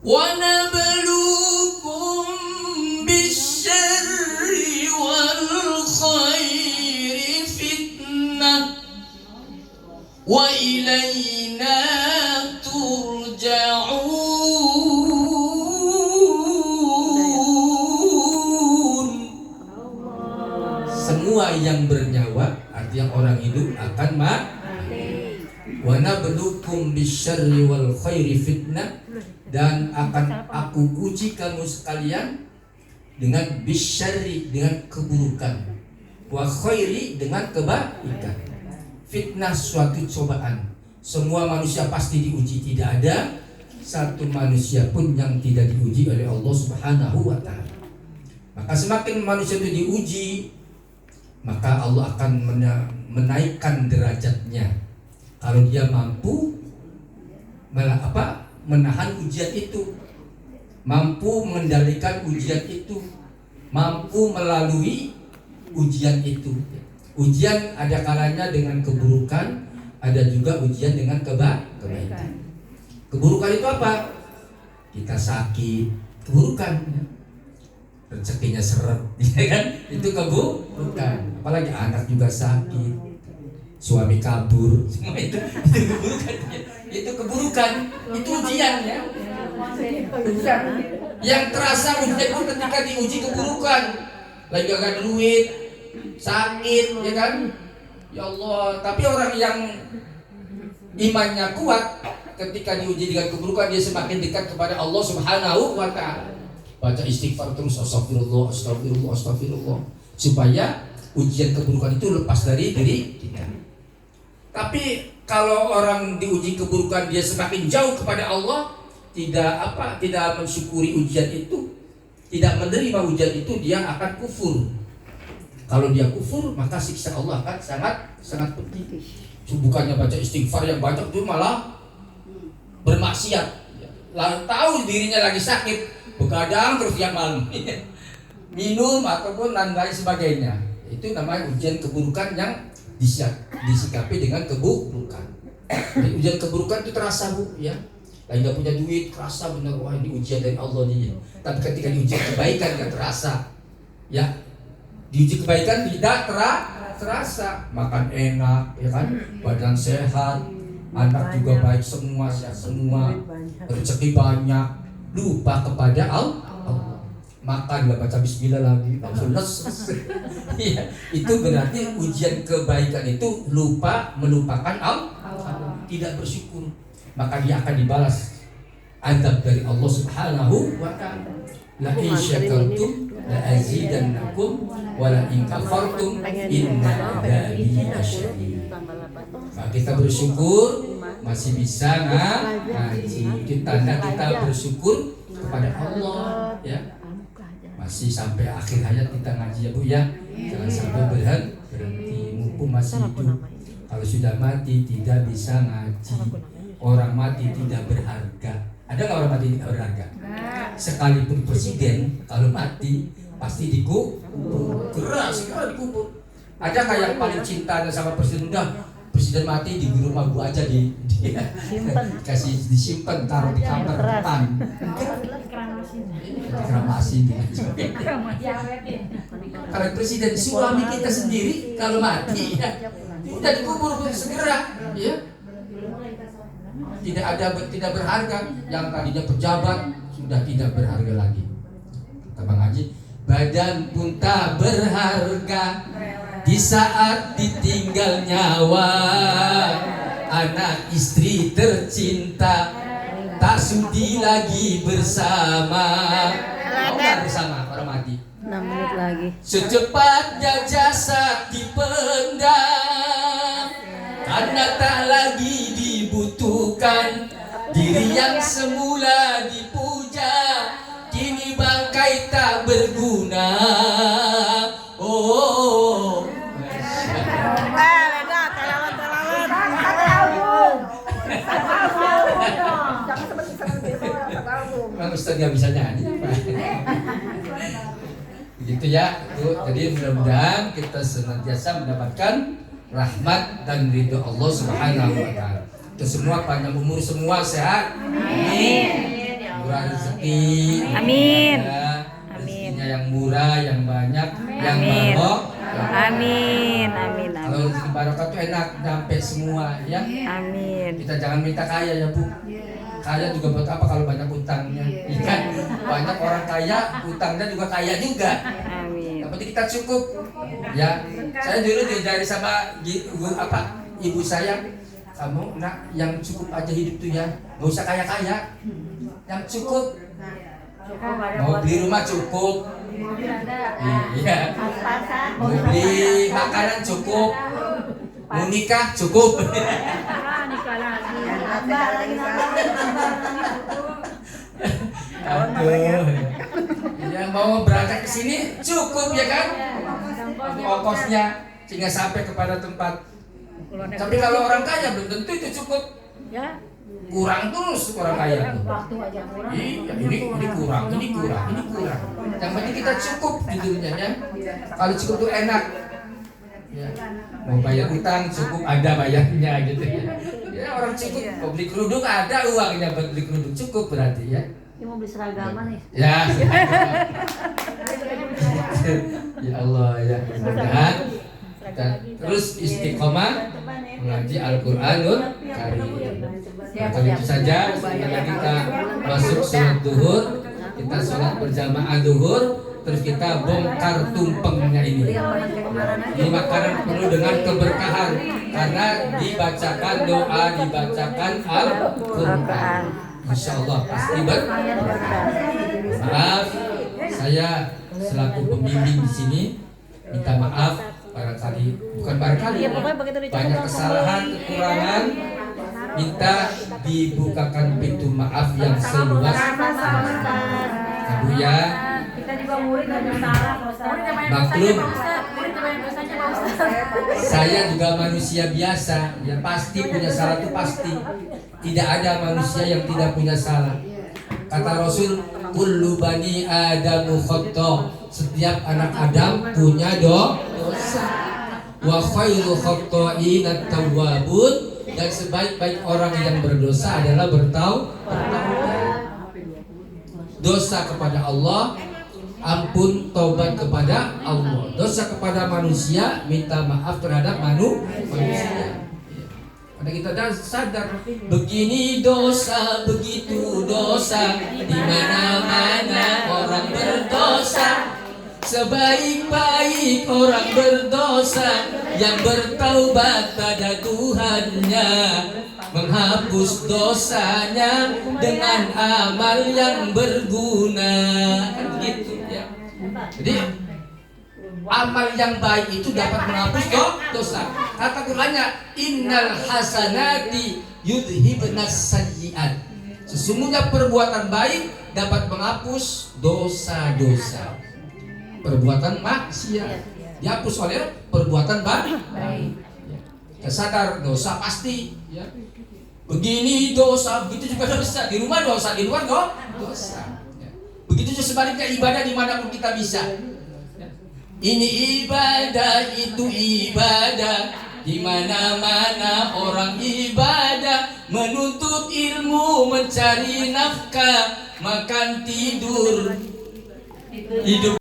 ونبلوكم بالشر والخير فتنة وإلينا turja'un. Semua yang bernyawa, artinya orang hidup, akan mati. Wa nabluukum bisyarri wal khairi fitnah, dan akan aku uji kamu sekalian dengan bisyarri, dengan keburukan, wa khairi, dengan kebaikan. Fitnah suatu cobaan. Semua manusia pasti diuji, tidak ada satu manusia pun yang tidak diuji oleh Allah Subhanahu wa taala. Maka semakin manusia itu diuji, maka Allah akan menaikkan derajatnya. Kalau dia mampu menahan ujian itu, mampu mengendalikan ujian itu, mampu melalui ujian itu. Ujian ada kalanya dengan keburukan, ada juga ujian dengan kebaikan. Keburukan itu apa? Kita sakit, keburukan. Rezekinya seret, ya kan? Itu keburukan. Apalagi anak juga sakit, suami kabur, semua itu keburukan. Itu keburukan, itu ujian ya. Yang terasa ujian itu ketika diuji keburukan, lagi gak ada duit, sakit, ya kan? Ya Allah. Tapi orang yang imannya kuat, ketika diuji dengan keburukan, dia semakin dekat kepada Allah Subhanahu wa taala. Baca istighfar terus, astagfirullah, astagfirullah, astagfirullah, supaya ujian keburukan itu lepas dari diri kita. Tapi kalau orang diuji keburukan, dia semakin jauh kepada Allah, tidak mensyukuri ujian itu, tidak menerima ujian itu, dia akan kufur. Kalau dia kufur, maka siksa Allah akan sangat pedih. Bukannya baca istighfar yang banyak itu malah bermaksiat. Lalu tahu dirinya lagi sakit, begadang terus tiap malam, minum ataupun lain sebagainya. Itu namanya ujian keburukan yang disikapi dengan keburukan. Jadi ujian keburukan itu terasa, Bu, ya. Lagi nggak punya duit, terasa benar, wah ini ujian dari Allah nih. Tapi ketika diuji kebaikan nggak terasa, ya. Diuji kebaikan tidak terasa, makan enak, ya kan, badan sehat, anak juga baik semua, sehat semua, rezeki banyak, lupa kepada Allah. Makan nggak baca bismillah lagi, langsung selesai. Ya, itu berarti ujian kebaikan itu melupakan Allah, tidak bersyukur, maka dia akan dibalas azab dari Allah Subhanahu wa taala. La in syakartum la azidannakum wa la in kafartum inna adzabi lasyadid. Nah, kita bersyukur masih bisa ngaji. Itu tanda kita bersyukur kepada Allah, ya. Masih sampai akhir hayat kita ngaji, ya Bu, ya. Jangan sampai berhenti mumpung masih hidup. Kalau sudah mati tidak bisa ngaji. Orang mati tidak berharga. Ada nggak orang mati tidak berharga? Sekalipun presiden kalau mati pasti dikubur, keras sekali dikubur. Ada nggak yang paling cintanya sama presiden? Udah, presiden mati di rumah gua aja, kasih disimpan, taruh di kamar depan, dikeramasin. Kalau presiden suami kita sendiri kalau mati, ya, udah dikubur segera, ya. Tidak berharga. Yang tadinya pejabat sudah tidak berharga lagi. Kata Bang Haji, badan pun tak berharga di saat ditinggal nyawa. Anak istri tercinta tak sudi lagi bersama. Mau nggak bersama orang mati? 6 menit lagi. Secepatnya jasad dipendam karena tak lagi dibutuhkan. Diri yang semula dipuja kini bangkai tak berguna. Oh, Bang Ustaz nggak bisa nyanyi, begitu ya, Bu. Jadi mudah-mudahan kita senantiasa mendapatkan rahmat dan ridho Allah Subhanahu wa taala. Kita semua panjang umur, semua sehat. Amin. Murah rezeki. Amin. Ya, Amin. rezekinya yang murah, yang banyak, yang Amin. barokah. Amin. Amin. Kalau rezeki barokah tuh enak, nyampe semua ya. Amin. Kita jangan minta kaya ya Bu. Kaya juga buat apa kalau banyak utangnya? Ikan banyak orang kaya, utangnya juga kaya juga. Amin. Yang penting kita cukup. Ya, saya dulu diajari sama ibu saya, kamu nak yang cukup aja hidup tuh ya, nggak usah kaya-kaya, yang cukup. Mau beli rumah cukup, iya. Mau beli makanan cukup, mau nikah cukup. Aduh, yang mau berangkat ke sini cukup ya kan? Untuk ongkosnya sehingga sampai kepada tempat. Tapi kalau orang kaya belum tentu itu cukup. Kurang terus orang kaya. Iya, ini kurang. Yang penting kita cukup judulnya ya. Kalau cukup tuh enak. Ya. Mau bayar utang cukup ada bayarnya gitu ya. Ya orang cukup mau beli kerudung ada uangnya buat beli kerudung cukup berarti ya. Dia mau beli seragaman nih. Ya. Ya Allah ya. Mudah-mudahan kita terus istiqomah mengaji Al-Qur'anul Karim. Nah, kalau itu saja setelah kita masuk sholat duhur, kita sholat berjamaah duhur, terus kita bongkar tumpengnya ini. Ini makanan penuh dengan keberkahan karena dibacakan doa, dibacakan Al-Qur'an. Insya Allah pasti berkah. Maaf, saya selaku pembimbing di sini minta maaf barangkali, bukan barangkali, banyak kesalahan, kekurangan. Minta dibukakan pintu maaf yang seluas Bu ya. Kita juga murid dan salah, Maklum, saya juga manusia biasa, ya pasti punya salah itu pasti. Tidak ada manusia yang tidak punya salah. Kata Rasul, kullu bani Adamu khata. Setiap anak Adam punya dosa. Wa khairu khata'in at-tawwabun. Dan sebaik-baik orang yang berdosa adalah bertaubat. Dosa kepada Allah, ampun taubat kepada Allah. Dosa kepada manusia, minta maaf terhadap manusia. Karena kita sadar begini dosa, begitu dosa, di mana-mana orang berdosa. Sebaik-baik orang berdosa yang bertaubat pada Tuhannya, menghapus dosanya dengan amal yang berguna. Kan begitu ya. Jadi amal yang baik itu dapat menghapus dosa. Kata Qur'annya, innal hasanati yudhibnas sayyi'at. Sesungguhnya perbuatan baik dapat menghapus dosa-dosa. Perbuatan maksiat dihapus oleh perbuatan baik. Kita sadar dosa pasti ya. Begini dosa, begitu juga dosa. Di rumah dosa, di luar dosa. Begitu juga sebaliknya ibadah dimanapun kita bisa. Ini ibadah, itu ibadah. Di mana-mana orang ibadah, menuntut ilmu, mencari nafkah, makan tidur, hidup.